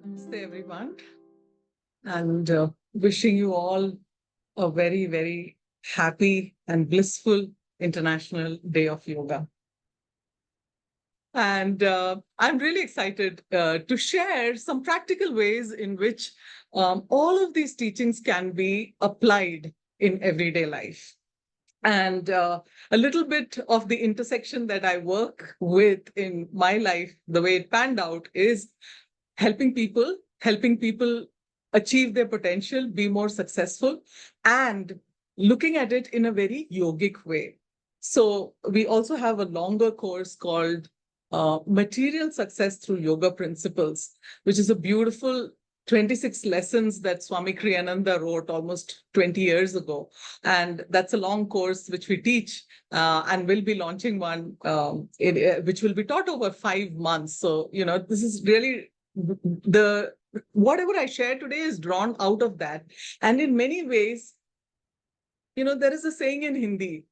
Namaste, everyone, and wishing you all a very, very happy and blissful International Day of Yoga. And I'm really excited to share some practical ways in which all of these teachings can be applied in everyday life. And a little bit of the intersection that I work with in my life, the way it panned out, is helping people achieve their potential, be more successful, and looking at it in a very yogic way. So we also have a longer course called Material Success Through Yoga Principles, which is a beautiful 26 lessons that Swami Kriyananda wrote almost 20 years ago. And that's a long course which we teach and we'll be launching one which will be taught over 5 months. So, this is really whatever I share today is drawn out of that. And in many ways, there is a saying in Hindi,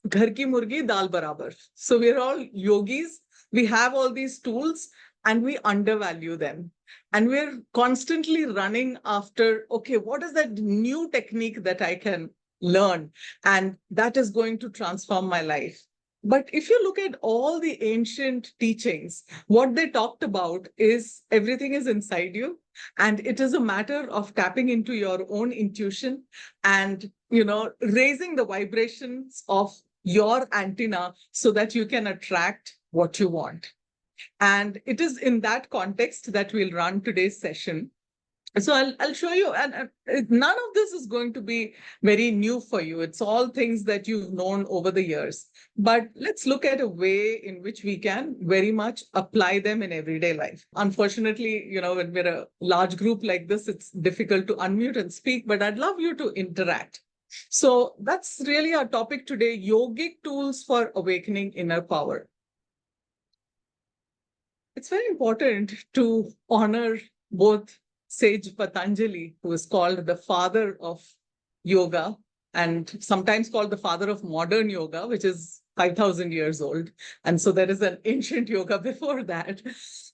Ghar ki murgi dal barabar. So we're all yogis. We have all these tools and we undervalue them. And we're constantly running after, okay, what is that new technique that I can learn? And that is going to transform my life. But if you look at all the ancient teachings, what they talked about is everything is inside you. And it is a matter of tapping into your own intuition and, raising the vibrations of your antenna so that you can attract what you want. And it is in that context that we'll run today's session. So I'll show you, and none of this is going to be very new for you. It's all things that you've known over the years. But let's look at a way in which we can very much apply them in everyday life. Unfortunately, when we're a large group like this, it's difficult to unmute and speak, but I'd love you to interact. So that's really our topic today, yogic tools for awakening inner power. It's very important to honor both Sage Patanjali, who is called the father of yoga and sometimes called the father of modern yoga, which is 5,000 years old. And so there is an ancient yoga before that.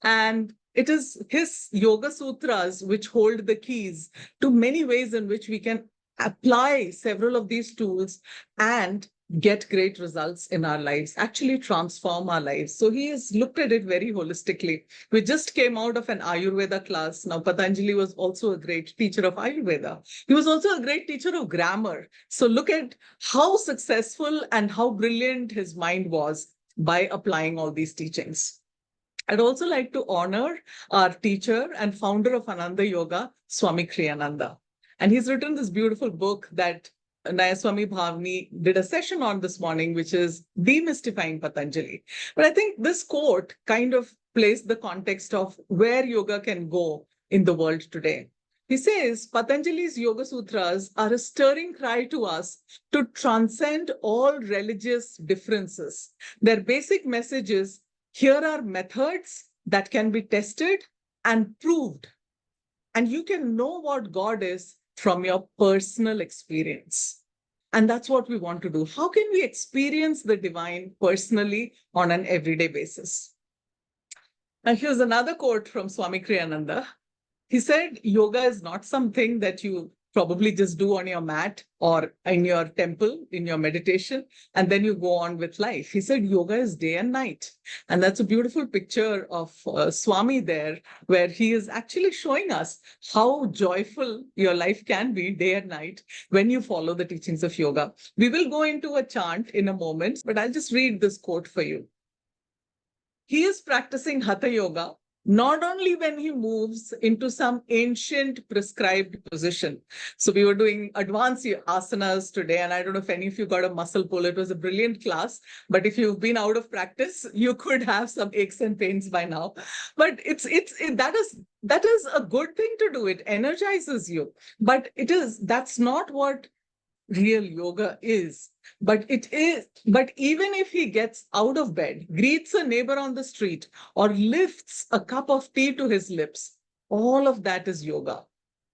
And it is his Yoga Sutras which hold the keys to many ways in which we can apply several of these tools and get great results in our lives, actually transform our lives. So he has looked at it very holistically. We just came out of an Ayurveda class. Now, Patanjali was also a great teacher of Ayurveda. He was also a great teacher of grammar. So look at how successful and how brilliant his mind was by applying all these teachings. I'd also like to honor our teacher and founder of Ananda Yoga, Swami Kriyananda. And he's written this beautiful book that Nayaswami Bhavni did a session on this morning, which is Demystifying Patanjali. But I think this quote kind of plays the context of where yoga can go in the world today. He says, Patanjali's Yoga Sutras are a stirring cry to us to transcend all religious differences. Their basic message is, here are methods that can be tested and proved. And you can know what God is from your personal experience. And that's what we want to do. How can we experience the divine personally on an everyday basis? And here's another quote from Swami Kriyananda. He said, yoga is not something that you probably just do on your mat or in your temple, in your meditation, and then you go on with life. He said, yoga is day and night. And that's a beautiful picture of Swami there, where he is actually showing us how joyful your life can be day and night when you follow the teachings of yoga. We will go into a chant in a moment, but I'll just read this quote for you. He is practicing Hatha Yoga not only when he moves into some ancient prescribed position. So we were doing advanced asanas today, and I don't know if any of you got a muscle pull. It was a brilliant class, but if you've been out of practice, you could have some aches and pains by now. But that is a good thing to do. It energizes you, but that's not what real yoga is. But even if he gets out of bed, greets a neighbor on the street, or lifts a cup of tea to his lips, all of that is yoga.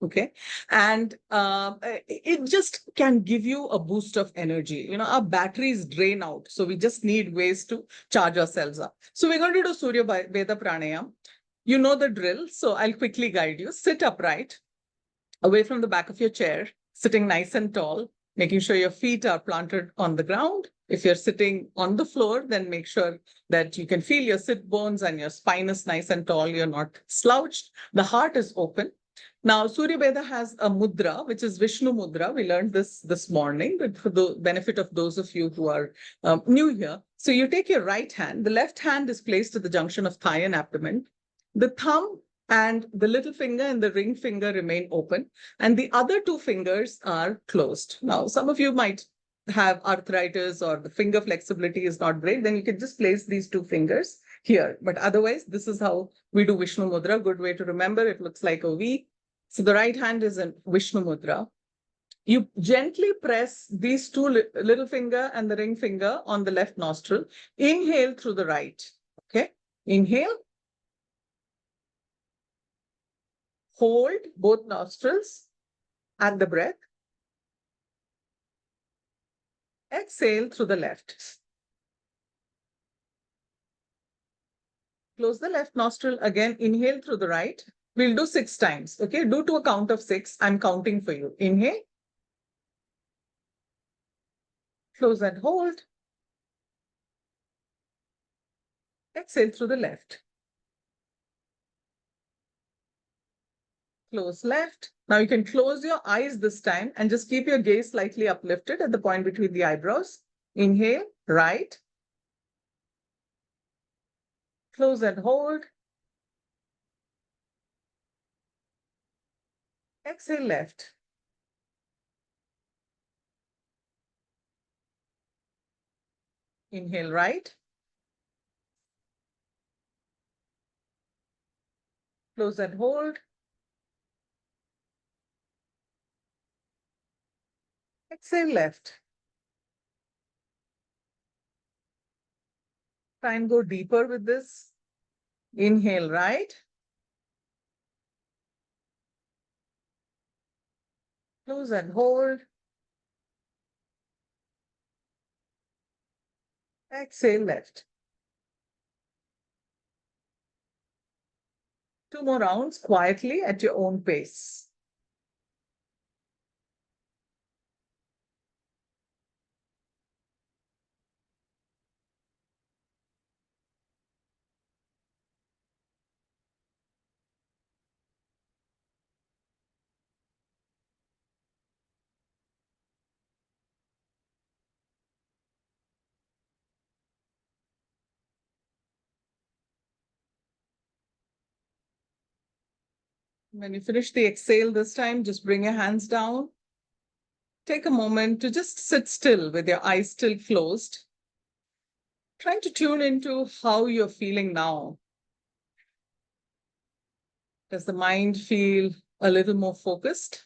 Okay. And it just can give you a boost of energy. Our batteries drain out. So we just need ways to charge ourselves up. So we're going to do Surya Veda Pranayam. You know the drill. So I'll quickly guide you. Sit upright, away from the back of your chair, sitting nice and tall, making sure your feet are planted on the ground. If you're sitting on the floor, then make sure that you can feel your sit bones and your spine is nice and tall. You're not slouched. The heart is open. Now, Surya Veda has a mudra, which is Vishnu mudra. We learned this morning, but for the benefit of those of you who are new here. So you take your right hand. The left hand is placed at the junction of thigh and abdomen. The thumb and the little finger and the ring finger remain open, and the other two fingers are closed. Now, some of you might have arthritis or the finger flexibility is not great, then you can just place these two fingers here. But otherwise, this is how we do Vishnu Mudra. Good way to remember. It looks like a V. So the right hand is in Vishnu Mudra. You gently press these two little finger and the ring finger on the left nostril. Inhale through the right. Okay. Inhale. Hold both nostrils and the breath. Exhale through the left. Close the left nostril again. Inhale through the right. We'll do 6 times. Okay, do to a count of 6. I'm counting for you. Inhale. Close and hold. Exhale through the left. Close left. Now you can close your eyes this time and just keep your gaze slightly uplifted at the point between the eyebrows. Inhale, right. Close and hold. Exhale left. Inhale right. Close and hold. Exhale left. Try and go deeper with this. Inhale right. Close and hold. Exhale left. 2 more rounds quietly at your own pace. When you finish the exhale this time, just bring your hands down. Take a moment to just sit still with your eyes still closed. Trying to tune into how you're feeling now. Does the mind feel a little more focused?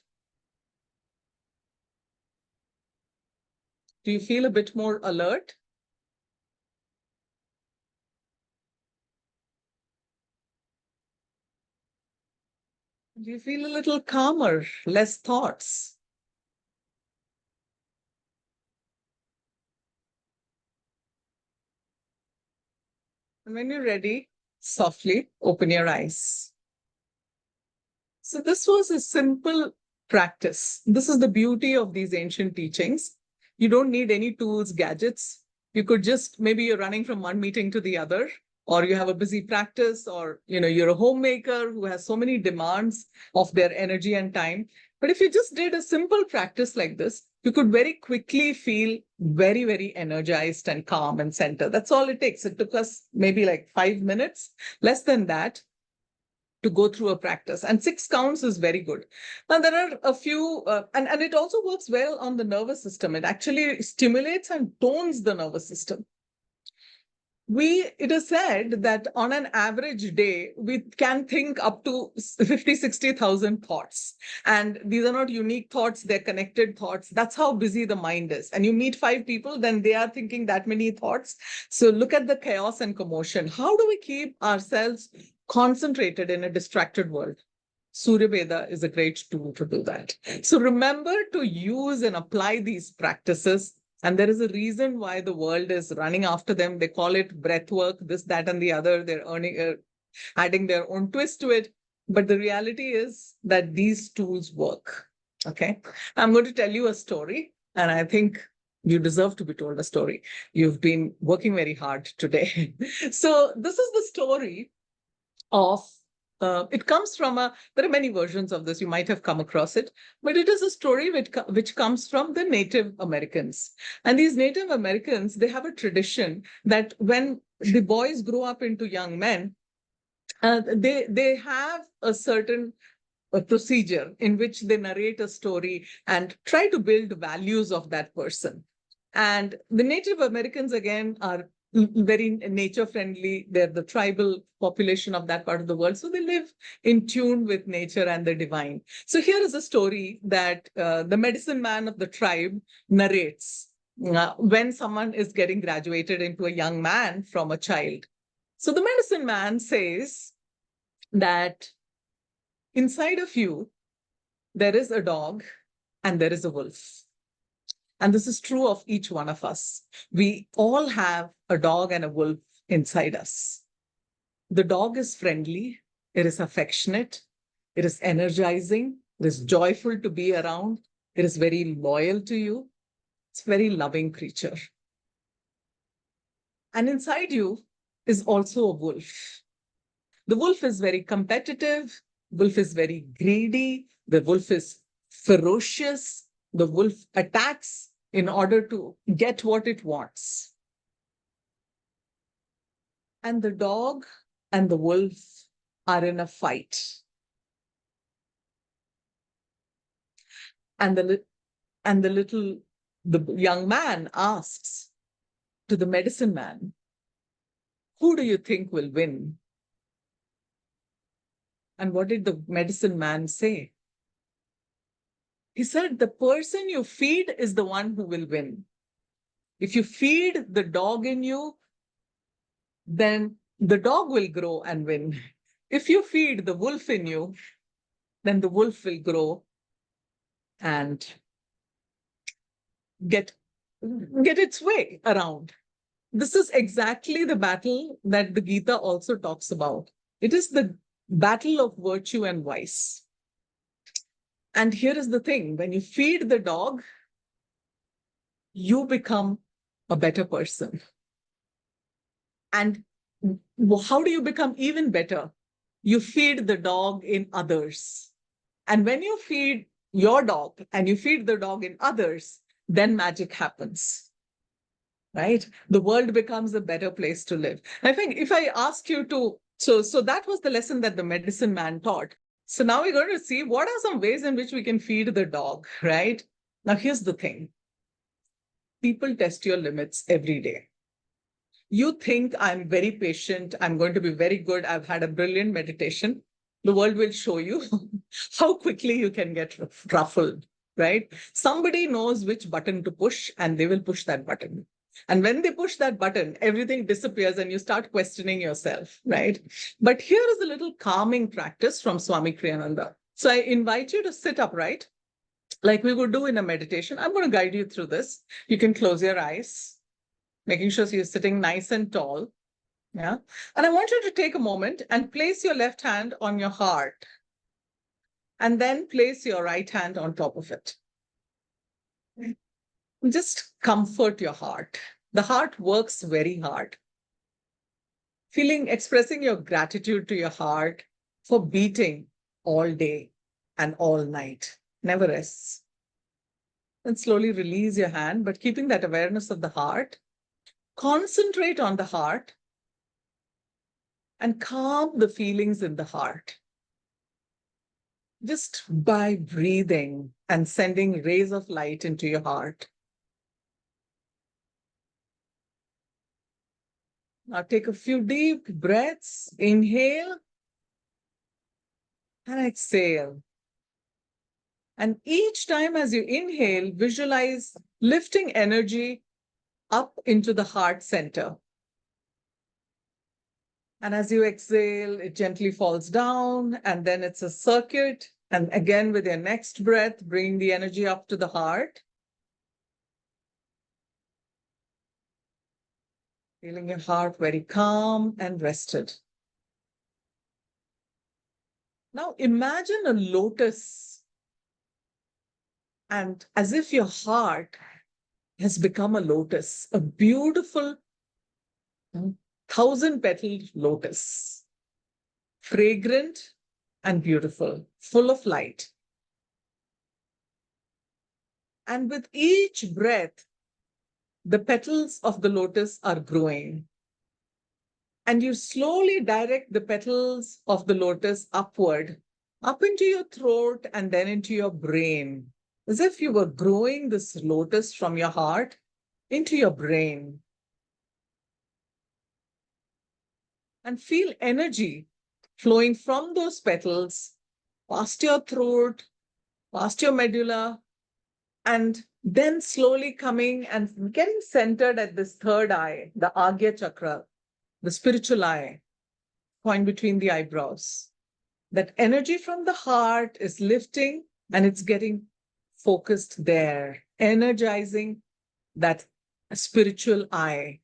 Do you feel a bit more alert? Do you feel a little calmer, less thoughts? And when you're ready, softly open your eyes. So this was a simple practice. This is the beauty of these ancient teachings. You don't need any tools, gadgets. You could just, maybe you're running from one meeting to the other, or you have a busy practice, or you're a homemaker who has so many demands of their energy and time. But if you just did a simple practice like this, you could very quickly feel very, very energized and calm and centered. That's all it takes. It took us maybe like 5 minutes, less than that, to go through a practice. And 6 counts is very good. Now, there are a few, and it also works well on the nervous system. It actually stimulates and tones the nervous system. It is said that on an average day, we can think up to 50, 60,000 thoughts. And these are not unique thoughts, they're connected thoughts. That's how busy the mind is. And you meet 5 people, then they are thinking that many thoughts. So look at the chaos and commotion. How do we keep ourselves concentrated in a distracted world? Surya Veda is a great tool to do that. So remember to use and apply these practices. And there is a reason why the world is running after them. They call it breath work, this, that, and the other. They're adding their own twist to it. But the reality is that these tools work. Okay. I'm going to tell you a story, and I think you deserve to be told a story. You've been working very hard today. So this is the story of it comes from there are many versions of this. You might have come across it, but it is a story which comes from the Native Americans. And these Native Americans, they have a tradition that when the boys grow up into young men, they have a certain procedure in which they narrate a story and try to build values of that person. And the Native Americans, again, are very nature friendly. They're the tribal population of that part of the world. So they live in tune with nature and the divine. So here is a story that the medicine man of the tribe narrates when someone is getting graduated into a young man from a child. So the medicine man says that inside of you, there is a dog and there is a wolf. And this is true of each one of us. We all have a dog and a wolf inside us. The dog is friendly, it is affectionate, it is energizing, it is joyful to be around, it is very loyal to you. It's a very loving creature. And inside you is also a wolf. The wolf is very competitive, the wolf is very greedy, the wolf is ferocious, the wolf attacks in order to get what it wants. And the dog and the wolf are in a fight. And the young man asks to the medicine man, who do you think will win? And what did the medicine man say? He said, the person you feed is the one who will win. If you feed the dog in you, then the dog will grow and win. If you feed the wolf in you, then the wolf will grow and get its way around. This is exactly the battle that the Gita also talks about. It is the battle of virtue and vice. And here is the thing, when you feed the dog, you become a better person. And how do you become even better? You feed the dog in others. And when you feed your dog and you feed the dog in others, then magic happens, right? The world becomes a better place to live. I think if I ask you to, so that was the lesson that the medicine man taught. So now we're going to see what are some ways in which we can feed the dog, right? Now, here's the thing. People test your limits every day. You think I'm very patient, I'm going to be very good, I've had a brilliant meditation. The world will show you how quickly you can get ruffled, right? Somebody knows which button to push and they will push that button. And when they push that button, everything disappears and you start questioning yourself, right? But here is a little calming practice from Swami Kriyananda. So I invite you to sit upright, like we would do in a meditation. I'm going to guide you through this. You can close your eyes, making sure you're sitting nice and tall. Yeah. And I want you to take a moment and place your left hand on your heart. And then place your right hand on top of it. Just comfort your heart. The heart works very hard. Expressing your gratitude to your heart for beating all day and all night. Never rests. And slowly release your hand, but keeping that awareness of the heart. Concentrate on the heart and calm the feelings in the heart. Just by breathing and sending rays of light into your heart. Now take a few deep breaths. Inhale and exhale. And each time as you inhale, visualize lifting energy up into the heart center. And as you exhale, it gently falls down, and then it's a circuit. And again, with your next breath, bring the energy up to the heart. Feeling your heart very calm and rested. Now imagine a lotus, and as if your heart has become a lotus, a beautiful 1,000-petaled lotus, fragrant and beautiful, full of light. And with each breath, the petals of the lotus are growing. And you slowly direct the petals of the lotus upward, up into your throat and then into your brain, as if you were growing this lotus from your heart into your brain. And feel energy flowing from those petals past your throat, past your medulla, and then slowly coming and getting centered at this third eye, the Agya chakra, the spiritual eye, point between the eyebrows. That energy from the heart is lifting and it's getting focused there, energizing that spiritual eye.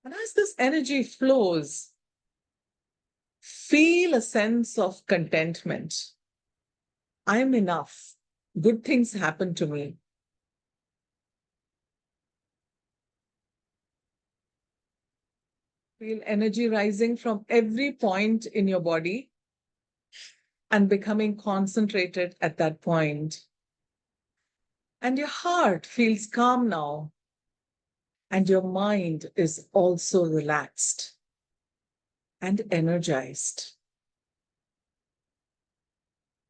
And as this energy flows, feel a sense of contentment. I'm enough. Good things happen to me. Feel energy rising from every point in your body and becoming concentrated at that point. And your heart feels calm now. And your mind is also relaxed and energized.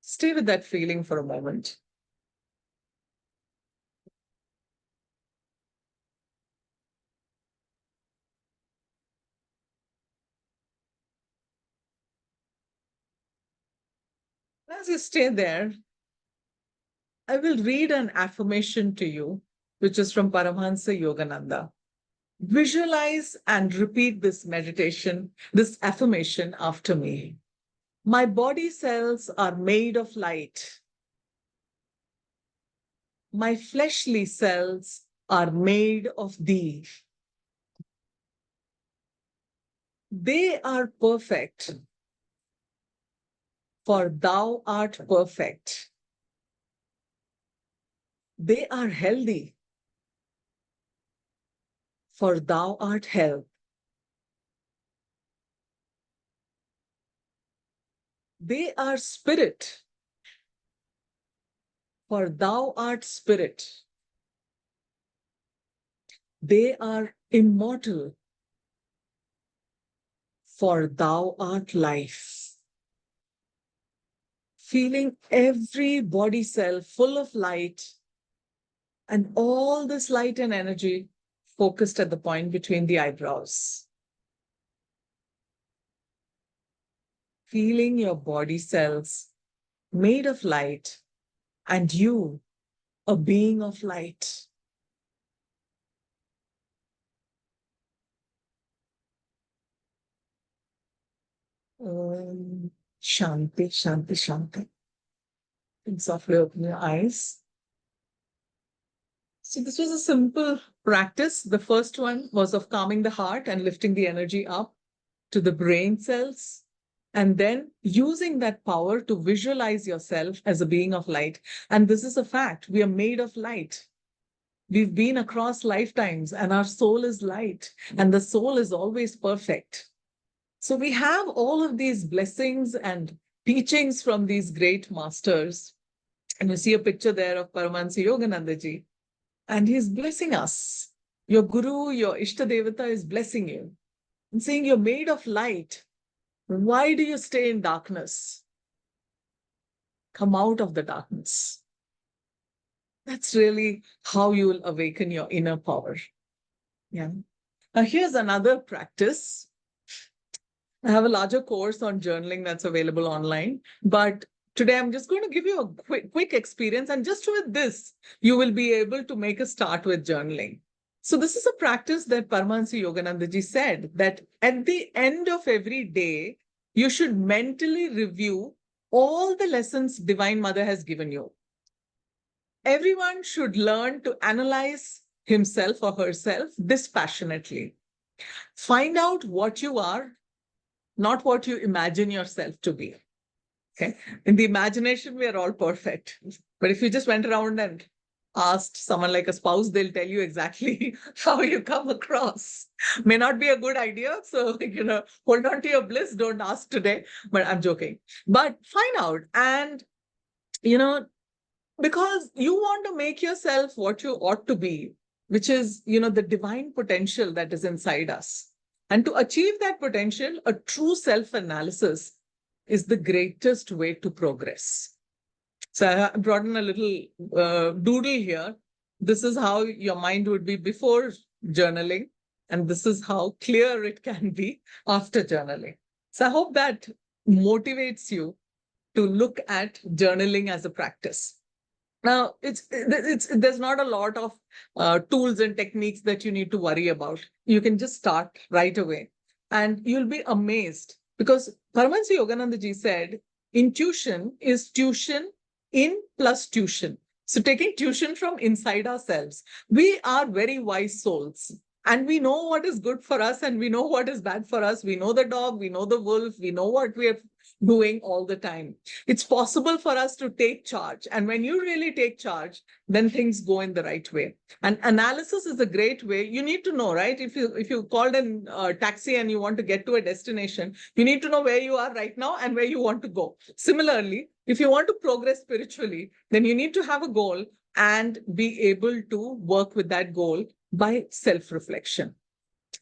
Stay with that feeling for a moment. As you stay there, I will read an affirmation to you, which is from Paramahansa Yogananda. Visualize and repeat this meditation, this affirmation after me. My body cells are made of light. My fleshly cells are made of thee. They are perfect, for thou art perfect. They are healthy, for thou art health. They are spirit, for thou art spirit. They are immortal, for thou art life. Feeling every body cell full of light, and all this light and energy focused at the point between the eyebrows. Feeling your body cells made of light, and you, a being of light. Shanti, Shanti, Shanti. And softly open your eyes. So this was a simple practice. The first one was of calming the heart and lifting the energy up to the brain cells, and then using that power to visualize yourself as a being of light. And this is a fact. We are made of light. We've been across lifetimes, and our soul is light, and the soul is always perfect. So we have all of these blessings and teachings from these great masters. And you see a picture there of Paramahansa Yogananda ji, and he's blessing us. Your guru, your Ishtadevata is blessing you and saying you're made of light. Why do you stay in darkness? Come out of the darkness. That's really how you will awaken your inner power. Yeah. Now here's another practice. I have a larger course on journaling that's available online, but today I'm just going to give you a quick experience, and just with this, you will be able to make a start with journaling. So this is a practice that Paramahansa Yoganandaji said that at the end of every day, you should mentally review all the lessons Divine Mother has given you. Everyone should learn to analyze himself or herself dispassionately. Find out what you are, not what you imagine yourself to be. Okay. In the imagination, we are all perfect. But if you just went around and asked someone like a spouse, they'll tell you exactly how you come across. May not be a good idea. So, hold on to your bliss. Don't ask today. But I'm joking. But find out. And, because you want to make yourself what you ought to be, which is, the divine potential that is inside us. And to achieve that potential, a true self-analysis is the greatest way to progress. So I brought in a little doodle here. This is how your mind would be before journaling, and this is how clear it can be after journaling. So I hope that motivates you to look at journaling as a practice. Now, there's not a lot of tools and techniques that you need to worry about. You can just start right away, and you'll be amazed because Paramahansa Yoganandaji said, intuition is tuition in plus tuition. So taking tuition from inside ourselves, we are very wise souls. And we know what is good for us and we know what is bad for us. We know the dog, we know the wolf, we know what we are doing all the time. It's possible for us to take charge. And when you really take charge, then things go in the right way. And analysis is a great way. You need to know, right? If you called a taxi and you want to get to a destination, you need to know where you are right now and where you want to go. Similarly, if you want to progress spiritually, then you need to have a goal and be able to work with that goal by self-reflection.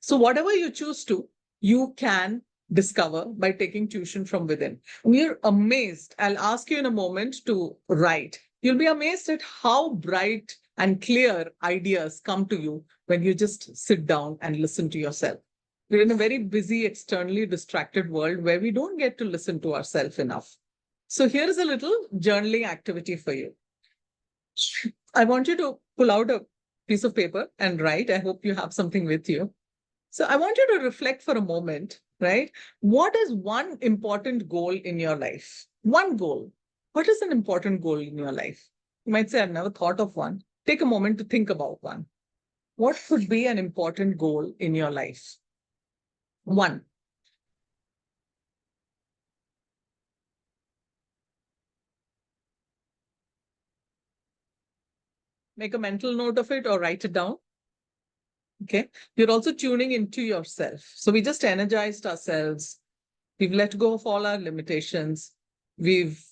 So whatever you choose to, you can discover by taking tuition from within. We're amazed. I'll ask you in a moment to write. You'll be amazed at how bright and clear ideas come to you when you just sit down and listen to yourself. We're in a very busy, externally distracted world where we don't get to listen to ourselves enough. So here is a little journaling activity for you. I want you to pull out a piece of paper and write. I hope you have something with you. So I want you to reflect for a moment, right? What is one important goal in your life? One goal. What is an important goal in your life? You might say, I've never thought of one. Take a moment to think about one. What could be an important goal in your life? One. Make a mental note of it or write it down. Okay. You're also tuning into yourself. So we just energized ourselves. We've let go of all our limitations. We've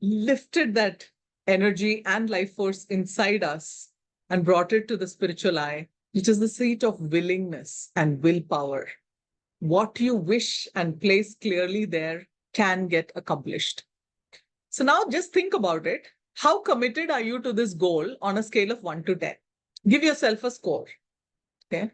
lifted that energy and life force inside us and brought it to the spiritual eye, which is the seat of willingness and willpower. What you wish and place clearly there can get accomplished. So now just think about it. How committed are you to this goal on a scale of 1 to 10? Give yourself a score. Okay.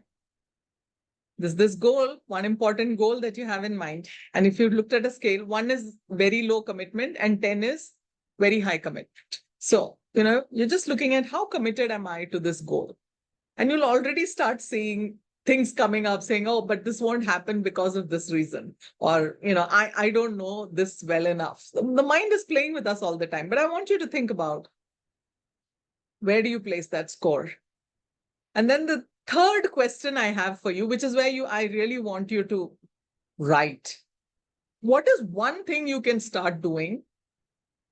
This goal, one important goal that you have in mind. And if you looked at a scale, 1 is very low commitment and 10 is very high commitment. So, you're just looking at how committed am I to this goal? And you'll already start seeing things coming up saying, oh, but this won't happen because of this reason. Or, I don't know this well enough. So the mind is playing with us all the time. But I want you to think about, where do you place that score? And then the third question I have for you, which is where I really want you to write. What is one thing you can start doing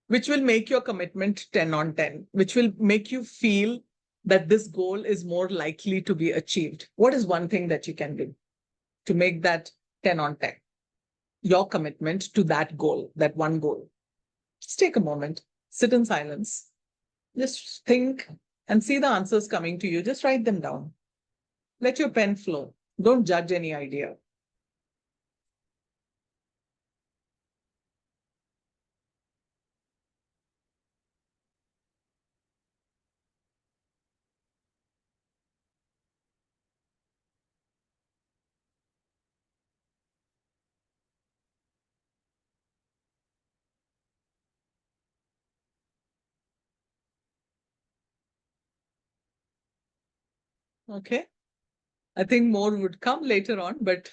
which will make your commitment 10 on 10, which will make you feel that this goal is more likely to be achieved? What is one thing that you can do to make that 10 on 10? Your commitment to that goal, that one goal. Just take a moment, sit in silence, just think and see the answers coming to you. Just write them down. Let your pen flow. Don't judge any idea. Okay. I think more would come later on, but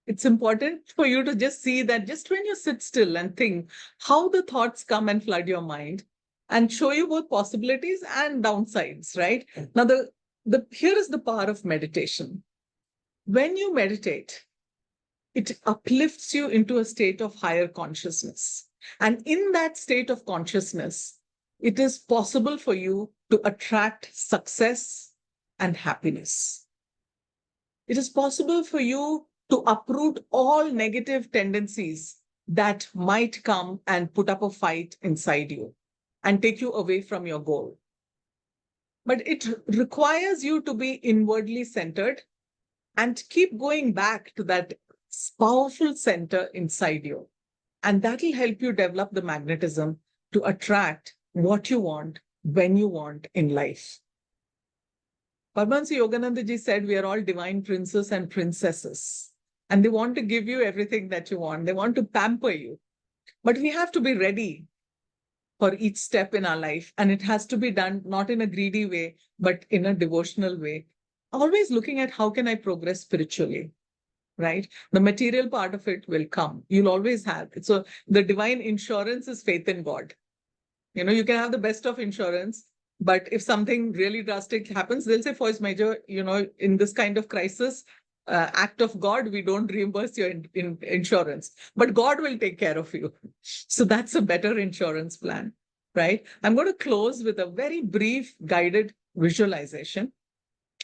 it's important for you to just see that just when you sit still and think how the thoughts come and flood your mind and show you both possibilities and downsides, right? Now, here is the power of meditation. When you meditate, it uplifts you into a state of higher consciousness. And in that state of consciousness, it is possible for you to attract success and happiness. It is possible for you to uproot all negative tendencies that might come and put up a fight inside you and take you away from your goal. But it requires you to be inwardly centered and keep going back to that powerful center inside you. And that will help you develop the magnetism to attract what you want when you want in life. Paramahansa Yogananda ji said, we are all divine princes and princesses. And they want to give you everything that you want. They want to pamper you. But we have to be ready for each step in our life. And it has to be done not in a greedy way, but in a devotional way. Always looking at how can I progress spiritually, right? The material part of it will come. You'll always have it. So the divine insurance is faith in God. You know, you can have the best of insurance, but if something really drastic happens, they'll say force majeure, you know, in this kind of crisis, act of God, we don't reimburse your insurance, but God will take care of you. So that's a better insurance plan, right? I'm going to close with a very brief guided visualization.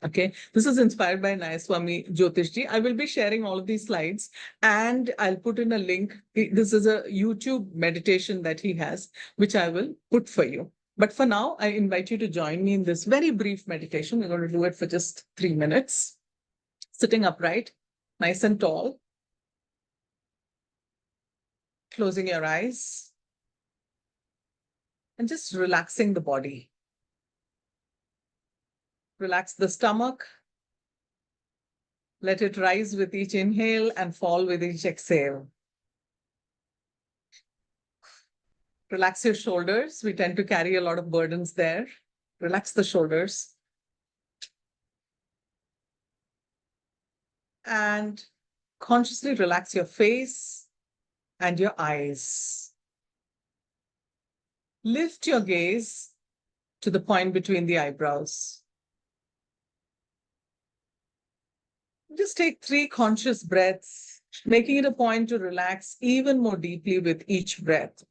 Okay, this is inspired by Nayaswami Jyotishji. I will be sharing all of these slides and I'll put in a link. This is a YouTube meditation that he has, which I will put for you. But for now, I invite you to join me in this very brief meditation. We're going to do it for just 3 minutes. Sitting upright, nice and tall. Closing your eyes. And just relaxing the body. Relax the stomach. Let it rise with each inhale and fall with each exhale. Relax your shoulders. We tend to carry a lot of burdens there. Relax the shoulders. And consciously relax your face and your eyes. Lift your gaze to the point between the eyebrows. Just take 3 conscious breaths, making it a point to relax even more deeply with each breath.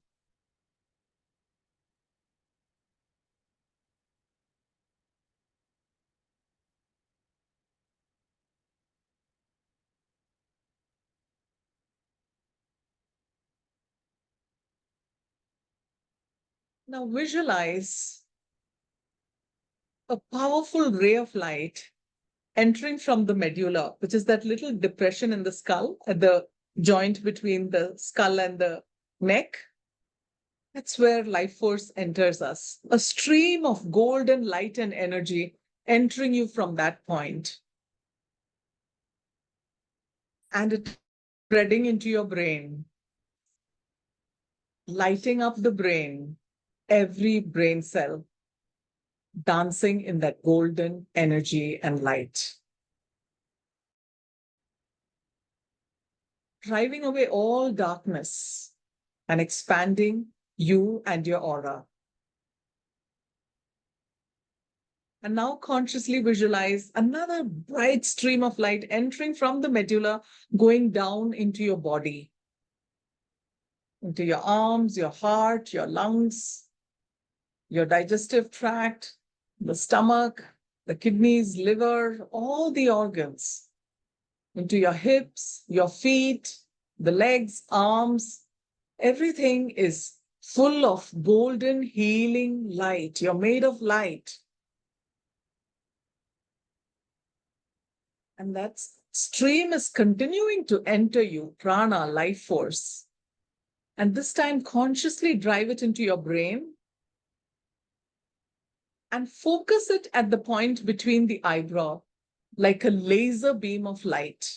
Now visualize a powerful ray of light entering from the medulla, which is that little depression in the skull at the joint between the skull and the neck. That's where life force enters us. A stream of golden light and energy entering you from that point. And it spreading into your brain, lighting up the brain, every brain cell, dancing in that golden energy and light. Driving away all darkness and expanding you and your aura. And now consciously visualize another bright stream of light entering from the medulla, going down into your body, into your arms, your heart, your lungs, your digestive tract, the stomach, the kidneys, liver, all the organs, into your hips, your feet, the legs, arms. Everything is full of golden healing light. You're made of light. And that stream is continuing to enter you, prana, life force. And this time consciously drive it into your brain and focus it at the point between the eyebrow, like a laser beam of light.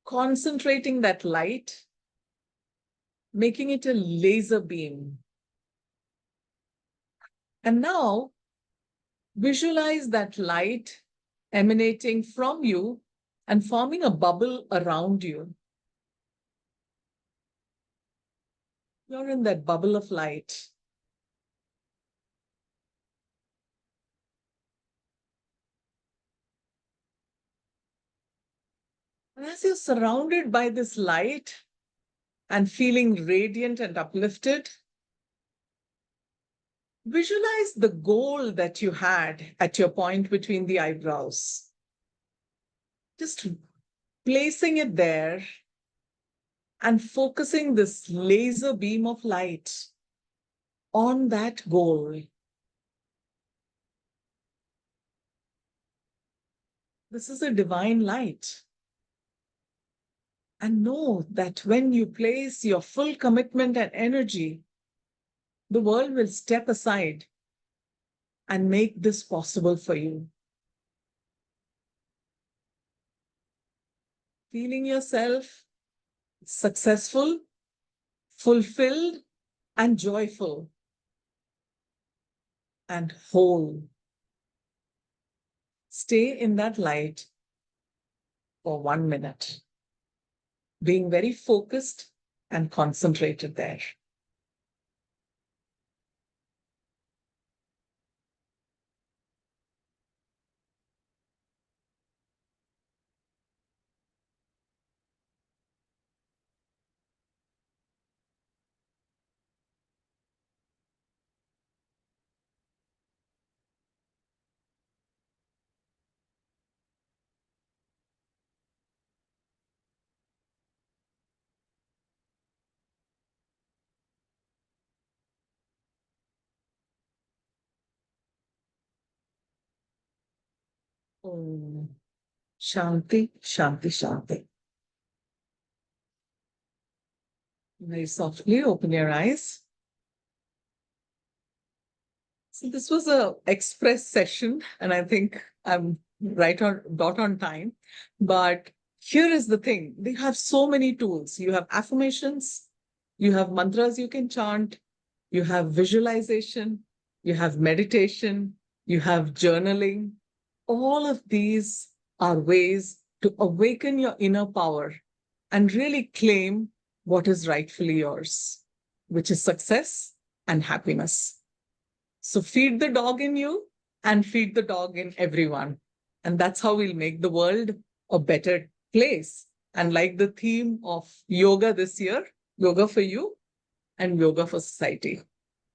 Concentrating that light, making it a laser beam. And now Visualize that light emanating from you and forming a bubble around you. You're in that bubble of light. And as you're surrounded by this light and feeling radiant and uplifted, visualize the goal that you had at your point between the eyebrows. Just placing it there and focusing this laser beam of light on that goal. This is a divine light. And know that when you place your full commitment and energy, the world will step aside and make this possible for you. Feeling yourself successful, fulfilled, and joyful, and whole. Stay in that light for 1 minute, being very focused and concentrated there. Om Shanti, Shanti, Shanti. Very softly open your eyes. So this was a express session, and I think I'm right on dot on time. But here is the thing: they have so many tools. You have affirmations, you have mantras you can chant, you have visualization, you have meditation, you have journaling. All of these are ways to awaken your inner power and really claim what is rightfully yours, which is success and happiness. So feed the dog in you and feed the dog in everyone. And that's how we'll make the world a better place. And like the theme of yoga this year, yoga for you and yoga for society.